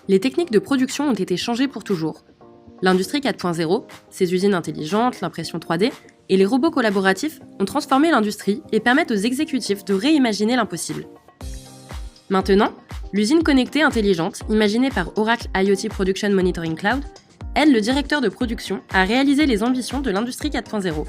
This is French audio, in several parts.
les techniques de production ont été changées pour toujours. L'industrie 4.0, ses usines intelligentes, l'impression 3D et les robots collaboratifs ont transformé l'industrie et permettent aux exécutifs de réimaginer l'impossible. Maintenant, l'usine connectée intelligente, imaginée par Oracle IoT Production Monitoring Cloud, aide le directeur de production à réaliser les ambitions de l'industrie 4.0.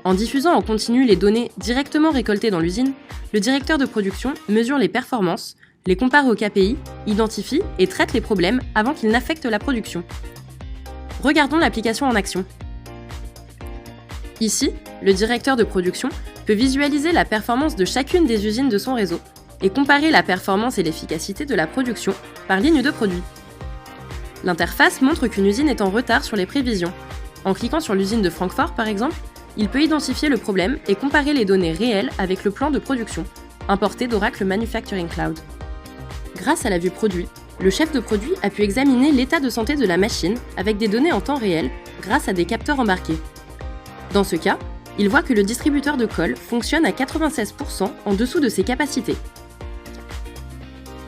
En diffusant en continu les données directement récoltées dans l'usine, le directeur de production mesure les performances, les compare aux KPI, identifie et traite les problèmes avant qu'ils n'affectent la production. Regardons l'application en action. Ici, le directeur de production peut visualiser la performance de chacune des usines de son réseau et comparer la performance et l'efficacité de la production par ligne de produit. L'interface montre qu'une usine est en retard sur les prévisions. En cliquant sur l'usine de Francfort, par exemple, il peut identifier le problème et comparer les données réelles avec le plan de production, importé d'Oracle Manufacturing Cloud. Grâce à la vue produit, le chef de produit a pu examiner l'état de santé de la machine avec des données en temps réel grâce à des capteurs embarqués. Dans ce cas, il voit que le distributeur de colle fonctionne à 96% en dessous de ses capacités.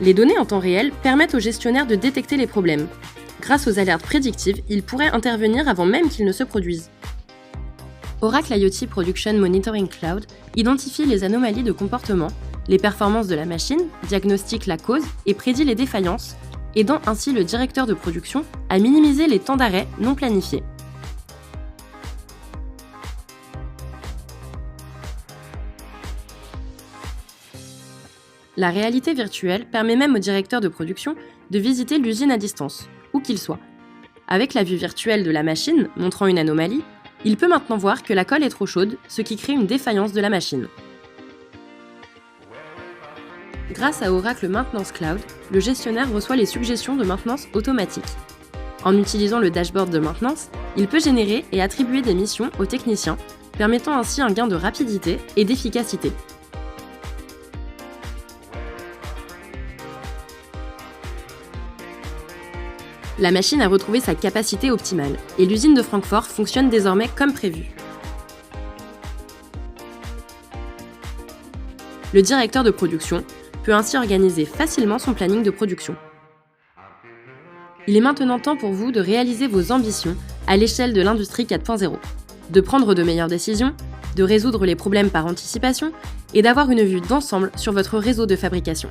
Les données en temps réel permettent au gestionnaire de détecter les problèmes. Grâce aux alertes prédictives, il pourrait intervenir avant même qu'ils ne se produisent. Oracle IoT Production Monitoring Cloud identifie les anomalies de comportement, les performances de la machine, diagnostique la cause et prédit les défaillances, aidant ainsi le directeur de production à minimiser les temps d'arrêt non planifiés. La réalité virtuelle permet même au directeur de production de visiter l'usine à distance, où qu'il soit. Avec la vue virtuelle de la machine montrant une anomalie, il peut maintenant voir que la colle est trop chaude, ce qui crée une défaillance de la machine. Grâce à Oracle Maintenance Cloud, le gestionnaire reçoit les suggestions de maintenance automatique. En utilisant le dashboard de maintenance, il peut générer et attribuer des missions aux techniciens, permettant ainsi un gain de rapidité et d'efficacité. La machine a retrouvé sa capacité optimale et l'usine de Francfort fonctionne désormais comme prévu. Le directeur de production peut ainsi organiser facilement son planning de production. Il est maintenant temps pour vous de réaliser vos ambitions à l'échelle de l'industrie 4.0, de prendre de meilleures décisions, de résoudre les problèmes par anticipation et d'avoir une vue d'ensemble sur votre réseau de fabrication.